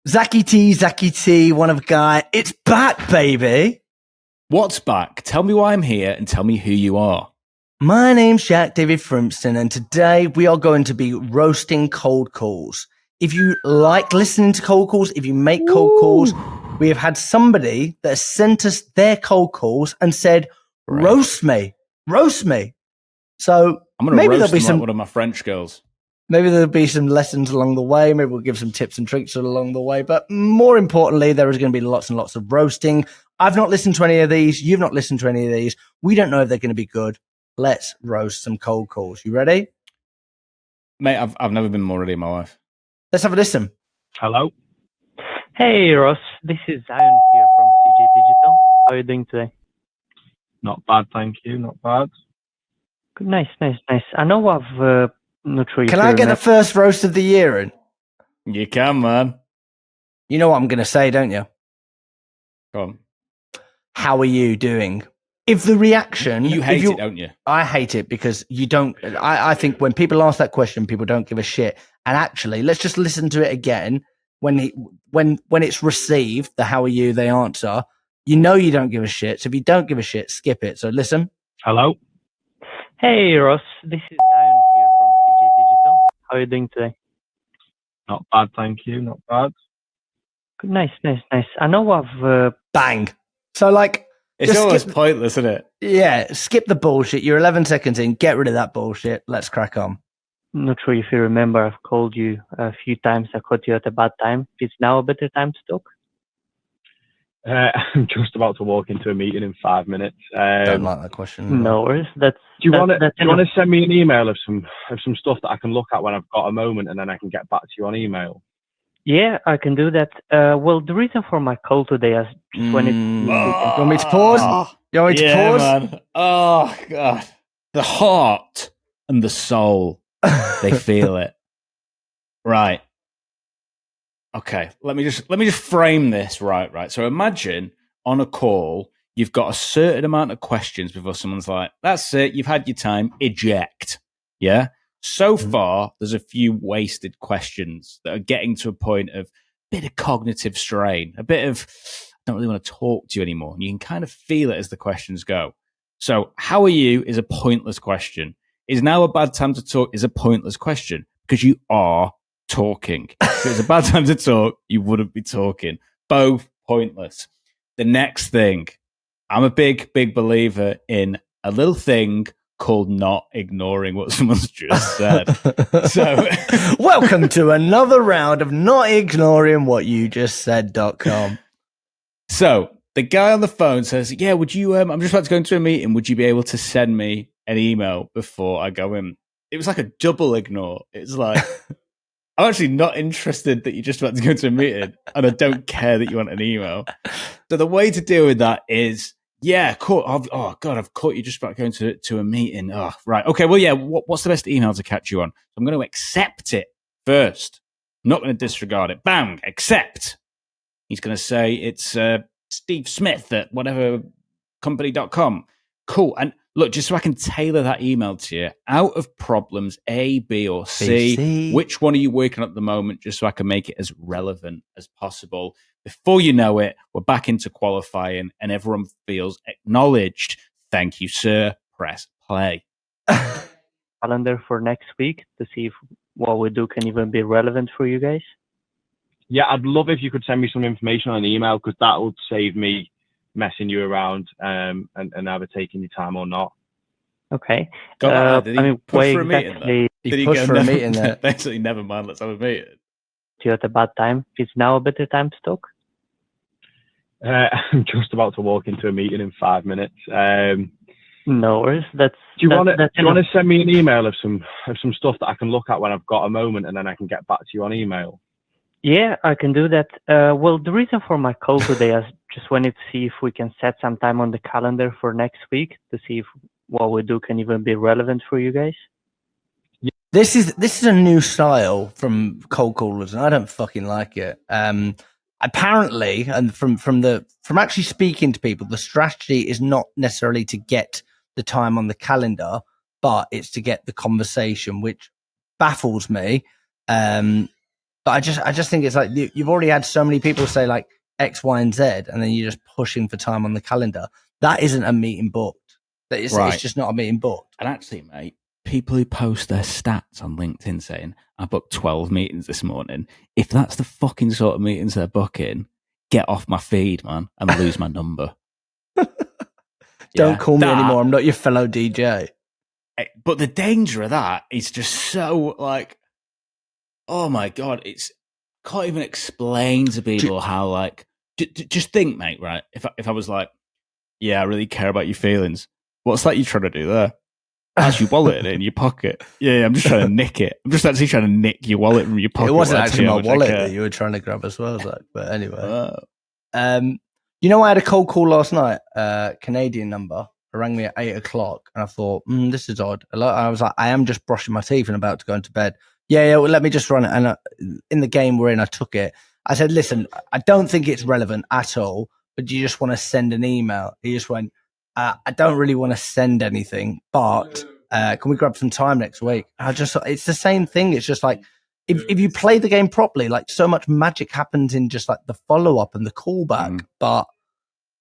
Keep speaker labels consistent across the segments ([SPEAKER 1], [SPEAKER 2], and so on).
[SPEAKER 1] Zaki T, one of a guy. It's back, baby.
[SPEAKER 2] What's back? Tell me why I'm here and tell me who you are.
[SPEAKER 1] My name's Jack David Frimston, and today we are going to be roasting cold calls. If you like listening to cold calls, if you make cold calls, we have had somebody that has sent us their cold calls and said, roast me. So
[SPEAKER 2] I'm going to roast them like one of my French girls.
[SPEAKER 1] Maybe there'll be some lessons along the way. Maybe we'll give some tips and tricks along the way. But more importantly, there is going to be lots and lots of roasting. I've not listened to any of these. You've not listened to any of these. We don't know if they're going to be good. Let's roast some cold calls. You ready?
[SPEAKER 2] Mate, I've never been more ready in my life.
[SPEAKER 1] Let's have a listen.
[SPEAKER 3] Hello.
[SPEAKER 4] Hey, Ross. This is Zion here from CJ Digital. How are you doing today?
[SPEAKER 3] Not bad, thank you. Not bad.
[SPEAKER 4] Good, nice. I know I've... not sure.
[SPEAKER 1] Can I get the first roast of the year in?
[SPEAKER 2] You can, man.
[SPEAKER 1] You know what I'm going to say, don't you?
[SPEAKER 2] Go on.
[SPEAKER 1] How are you doing? If the reaction...
[SPEAKER 2] You hate it, don't you?
[SPEAKER 1] I hate it because you don't... I think when people ask that question, people don't give a shit. And actually, let's just listen to it again. When it's received, the how are you, they answer, you know you don't give a shit. So if you don't give a shit, skip it. So listen.
[SPEAKER 3] Hello.
[SPEAKER 4] Hey, Ross. This is Zion here from CJ Digital. How are you doing today?
[SPEAKER 3] Not bad, thank you. Not bad.
[SPEAKER 4] Good, nice. I know I've...
[SPEAKER 1] Bang. So, like...
[SPEAKER 2] It's almost pointless, isn't it?
[SPEAKER 1] Yeah, skip the bullshit. You're 11 seconds in. Get rid of that bullshit. Let's crack on.
[SPEAKER 4] Not sure if you remember, I've called you a few times. I caught you at a bad time. It's now a better time to talk.
[SPEAKER 3] I'm just about to walk into a meeting in 5 minutes.
[SPEAKER 1] Don't like that question.
[SPEAKER 4] No worries.
[SPEAKER 3] Do you want to send me an email of some stuff that I can look at when I've got a moment, and then I can get back to you on email?
[SPEAKER 4] Yeah, I can do that. Well, the reason for my call today is just when it's...
[SPEAKER 1] You want me to pause? You want me to pause?
[SPEAKER 2] Man. Oh, God. The heart and the soul, they feel it. Right. Okay, let me just frame this right. So imagine on a call, you've got a certain amount of questions before someone's like, that's it, you've had your time, eject. Yeah? So far, there's a few wasted questions that are getting to a point of a bit of cognitive strain, a bit of, I don't really want to talk to you anymore. And you can kind of feel it as the questions go. So, how are you is a pointless question. Is now a bad time to talk is a pointless question because you are talking. If it was a bad time to talk, you wouldn't be talking. Both pointless. The next thing, I'm a big believer in a little thing called not ignoring what someone's just said. So,
[SPEAKER 1] welcome to another round of not ignoring what you just said.com.
[SPEAKER 2] So the guy on the phone says, yeah, would you, I'm just about to go into a meeting. Would you be able to send me an email before I go in? It was like a double ignore. It's like, I'm actually not interested that you're just about to go to a meeting, and I don't care that you want an email. So the way to deal with that is, yeah, cool. Oh, God, I've caught you just about going to a meeting. Oh, right. Okay, well, yeah, what's the best email to catch you on? So I'm going to accept it first. I'm not going to disregard it. Bang, accept. He's going to say it's Steve Smith at whatever company.com. Cool. And look, just so I can tailor that email to you, out of problems A, B, or C, which one are you working on at the moment, just so I can make it as relevant as possible? Before you know it, we're back into qualifying and everyone feels acknowledged. Thank you, sir. Press play.
[SPEAKER 4] Calendar for next week to see if what we do can even be relevant for you guys.
[SPEAKER 3] Yeah, I'd love if you could send me some information on an email, because that would save me messing you around and either taking your time or not.
[SPEAKER 4] Okay.
[SPEAKER 2] Did he push for a meeting? Did he
[SPEAKER 1] push for a meeting there?
[SPEAKER 2] Basically, never mind. Let's have a meeting.
[SPEAKER 4] You at a bad time. It's now a better time to talk.
[SPEAKER 3] I'm just about to walk into a meeting in 5 minutes.
[SPEAKER 4] No worries.
[SPEAKER 3] Do you want to send me an email of some stuff that I can look at when I've got a moment, and then I can get back to you on email?
[SPEAKER 4] Yeah, I can do that. Well, the reason for my call today is just wanted to see if we can set some time on the calendar for next week to see if what we do can even be relevant for you guys.
[SPEAKER 1] This is a new style from cold callers, and I don't fucking like it. Apparently, and from actually speaking to people, the strategy is not necessarily to get the time on the calendar, but it's to get the conversation, which baffles me. But I just think it's like you've already had so many people say like X, Y, and Z, and then you're just pushing for time on the calendar. That isn't a meeting booked. It's just not a meeting booked.
[SPEAKER 2] And actually, mate, people who post their stats on LinkedIn saying, I booked 12 meetings this morning, if that's the fucking sort of meetings they're booking, get off my feed, man, and lose my number.
[SPEAKER 1] Don't call me anymore. I'm not your fellow DJ.
[SPEAKER 2] But the danger of that is just so like, oh my God, can't even explain to people how like, just think, mate, right? If I was like, yeah, I really care about your feelings. What's that you're trying to do there? That's your wallet in your pocket. Yeah, I'm just trying to nick it. I'm just actually trying to nick your wallet from your pocket.
[SPEAKER 1] It wasn't actually my wallet that you were trying to grab as well, Zach. But anyway. You know, I had a cold call last night, Canadian number. It rang me at 8 o'clock, and I thought, this is odd. I was like, I am just brushing my teeth and about to go into bed. Yeah, well, let me just run it. And in the game we're in, I took it. I said, listen, I don't think it's relevant at all, but do you just want to send an email? He just went, I don't really want to send anything, but can we grab some time next week? It's the same thing. It's just like, if you play the game properly, like so much magic happens in just like the follow-up and the callback. But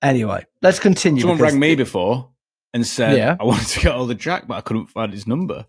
[SPEAKER 1] anyway, let's continue.
[SPEAKER 2] Someone rang me before and said, I wanted to get hold of Jack, but I couldn't find his number.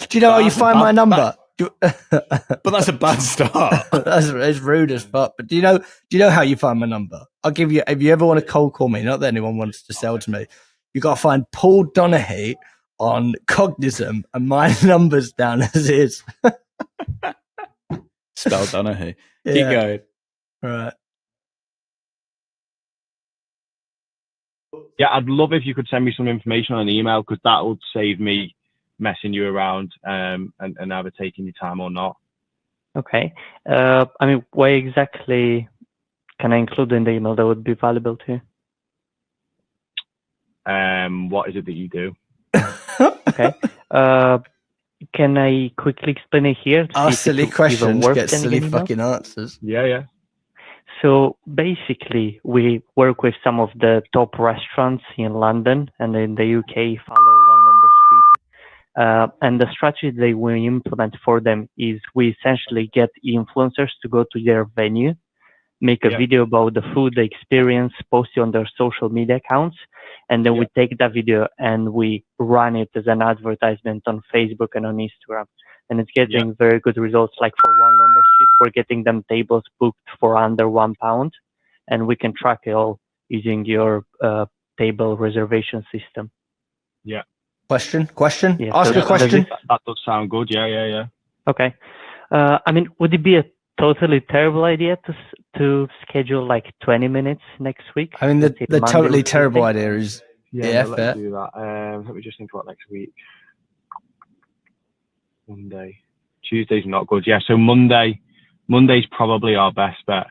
[SPEAKER 1] Do you know how you find my number?
[SPEAKER 2] But that's a bad start.
[SPEAKER 1] It's rude as fuck. But do you know how you find my number? I'll give you, if you ever want to cold call me, not that anyone wants to sell to me, you got to find Paul Donaghy on Cognizant, and my number's down as is.
[SPEAKER 2] Spell Donaghy. Yeah. Keep going.
[SPEAKER 1] Right.
[SPEAKER 3] Yeah, I'd love if you could send me some information on an email, because that would save me messing you around and either taking your time or not.
[SPEAKER 4] Okay. I mean, what exactly can I include in the email that would be valuable to you?
[SPEAKER 3] What is it that you do?
[SPEAKER 4] Okay. Can I quickly explain it here?
[SPEAKER 1] Ask silly questions, get silly fucking answers.
[SPEAKER 3] Yeah.
[SPEAKER 4] So basically, we work with some of the top restaurants in London and in the UK, follow One Number Street. And the strategy that we implement for them is we essentially get influencers to go to their venue, make a video about the food, the experience, post it on their social media accounts, and then we take that video and we run it as an advertisement on Facebook and on Instagram. And it's getting very good results. Like for One Number Street, we're getting them tables booked for under £1, and we can track it all using your table reservation system.
[SPEAKER 3] Yeah.
[SPEAKER 1] Question?
[SPEAKER 4] Yeah,
[SPEAKER 1] Ask a question.
[SPEAKER 3] That does sound good. Yeah.
[SPEAKER 4] Okay. I mean, would it be a totally terrible idea to schedule like 20 minutes next week?
[SPEAKER 1] I mean, the totally terrible idea is
[SPEAKER 3] let's do that. Let me just think about next week. Monday, Tuesday's not good. Yeah, so Monday's probably our best bet.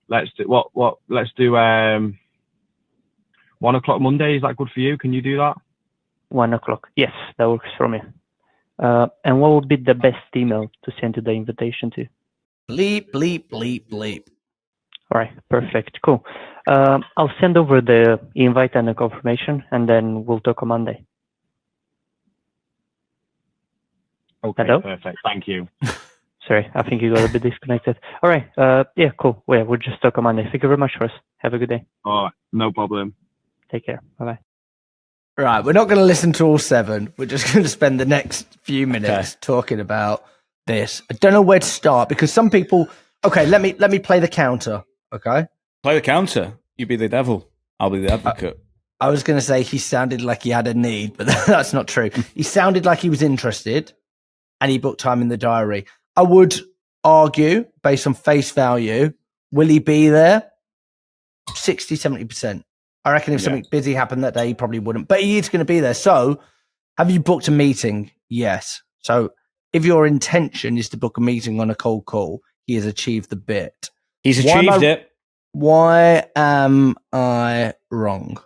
[SPEAKER 3] Let's do Let's do 1 o'clock Monday. Is that good for you? Can you do that?
[SPEAKER 4] 1 o'clock. Yes, that works for me. And what would be the best email to send the invitation to?
[SPEAKER 1] Bleep, bleep, bleep, bleep.
[SPEAKER 4] All right, perfect, cool. I'll send over the invite and the confirmation, and then we'll talk on Monday.
[SPEAKER 3] Okay,
[SPEAKER 4] hello?
[SPEAKER 3] Perfect. Thank you.
[SPEAKER 4] Sorry, I think you got a bit disconnected. All right, yeah, cool. Well, we'll just talk on Monday. Thank you very much, Russ. Have a good day.
[SPEAKER 3] All right, no problem.
[SPEAKER 4] Take care. Bye-bye.
[SPEAKER 1] Right, we're not going to listen to all 7. We're just going to spend the next few minutes talking about this. I don't know where to start because some people. Okay, let me play the counter. Okay,
[SPEAKER 2] play the counter. You be the devil. I'll be the advocate.
[SPEAKER 1] I was going to say he sounded like he had a need, but that's not true. He sounded like he was interested, and he booked time in the diary. I would argue, based on face value, will he be there? 60, 70%. I reckon if something busy happened that day, he probably wouldn't. But he is going to be there. So, have you booked a meeting? Yes. So, if your intention is to book a meeting on a cold call, he has achieved the bit.
[SPEAKER 2] He's achieved it.
[SPEAKER 1] Why am I wrong?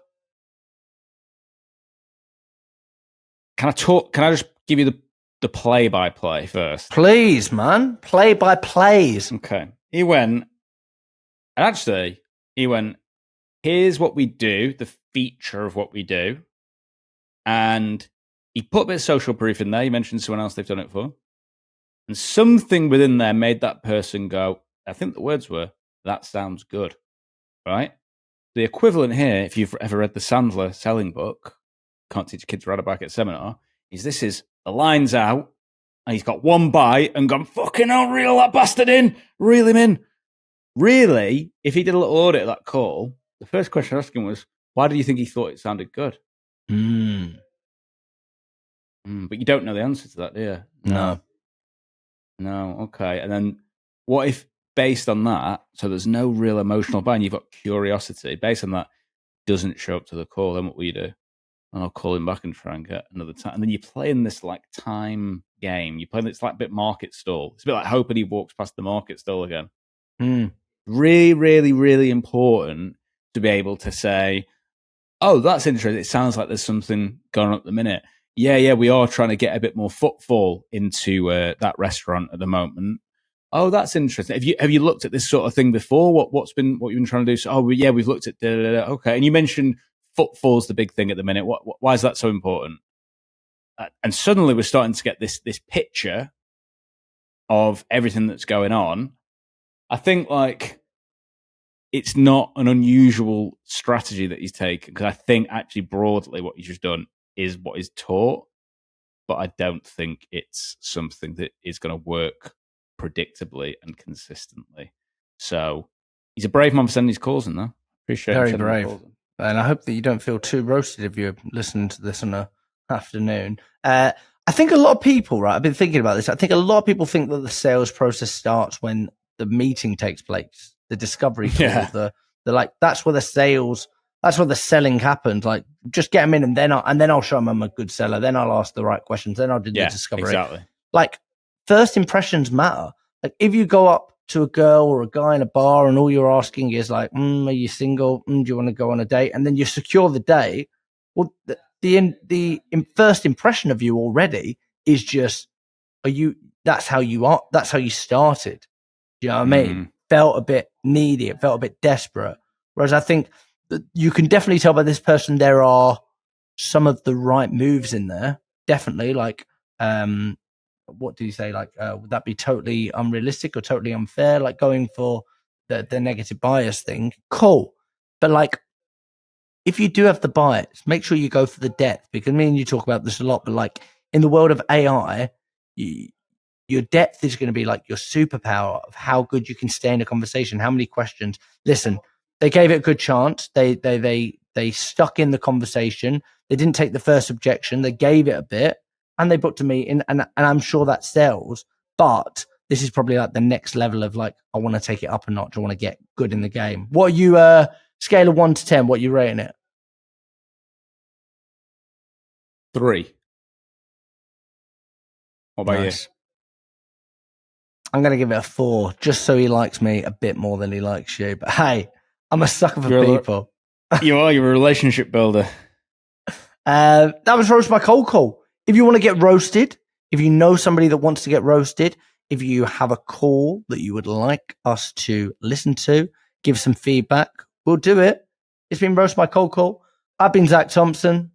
[SPEAKER 2] Can I just give you the play-by-play first?
[SPEAKER 1] Please, man. Play-by-plays.
[SPEAKER 2] Okay. He went, here's what we do, the feature of what we do. And he put a bit of social proof in there. He mentioned someone else they've done it for. And something within there made that person go, I think the words were, that sounds good, right? The equivalent here, if you've ever read the Sandler selling book, Can't Teach Kids to Ride a Bike at Seminar, is this is the line's out, and he's got one bite and gone, fucking hell, reel that bastard in, reel him in. Really, if he did a little audit of that call, the first question I asked him was, why do you think he thought it sounded good? But you don't know the answer to that, do you? No, okay. And then what if, based on that, so there's no real emotional buy, and you've got curiosity, based on that, doesn't show up to the call, then what will you do? And I'll call him back and try and get another time. And then you're playing this like time game. You're playing this like bit market stall. It's a bit like hoping he walks past the market stall again. Really, really, really important to be able to say, oh, that's interesting. It sounds like there's something going on at the minute. Yeah, we are trying to get a bit more footfall into that restaurant at the moment. Oh, that's interesting. Have you looked at this sort of thing before? What you've been trying to do? So, oh, yeah, we've looked at okay. And you mentioned footfall's the big thing at the minute. Why is that so important? And suddenly we're starting to get this picture of everything that's going on. I think like it's not an unusual strategy that he's taken, because I think actually broadly what he's just done is what is taught, but I don't think it's something that is going to work predictably and consistently. So he's a brave man for sending his calls in there. Appreciate
[SPEAKER 1] Very
[SPEAKER 2] him sending
[SPEAKER 1] brave.
[SPEAKER 2] the calls in.
[SPEAKER 1] And I hope that you don't feel too roasted if you're listening to this on a afternoon. I think a lot of people, right, I've been thinking about this. I think a lot of people think that the sales process starts when the meeting takes place, the discovery call, the like, that's where the selling happens. Like, just get them in, and then I'll show them I'm a good seller. Then I'll ask the right questions. Then I'll do the discovery.
[SPEAKER 2] Exactly.
[SPEAKER 1] Like, first impressions matter. Like, if you go up to a girl or a guy in a bar and all you're asking is like, are you single? Do you want to go on a date? And then you secure the date. Well, the first impression of you already is just, that's how you are. That's how you started. Do you know what I mean? Felt a bit needy. It felt a bit desperate. Whereas I think that you can definitely tell by this person, there are some of the right moves in there. Definitely. Like, what do you say? Like, would that be totally unrealistic or totally unfair? Like going for the negative bias thing. Cool. But like, if you do have the bias, make sure you go for the depth, because me and you talk about this a lot, but like in the world of AI, your depth is going to be like your superpower of how good you can stay in a conversation, how many questions. Listen, they gave it a good chance. They stuck in the conversation. They didn't take the first objection. They gave it a bit, and they booked a meeting, and I'm sure that sells. But this is probably like the next level of like, I want to take it up a notch. I want to get good in the game. What are you, scale of 1 to 10, what are you rating it?
[SPEAKER 2] 3. What about you?
[SPEAKER 1] I'm going to give it a 4, just so he likes me a bit more than he likes you. But hey, I'm a sucker for people.
[SPEAKER 2] You're a relationship builder.
[SPEAKER 1] That was Roast My Cold Call. If you want to get roasted, if you know somebody that wants to get roasted, if you have a call that you would like us to listen to, give some feedback, we'll do it. It's been Roast My Cold Call. I've been Zach Thompson.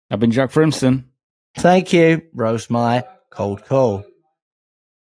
[SPEAKER 2] I've been Jack Frimston.
[SPEAKER 1] Thank you. Roast My Cold Call.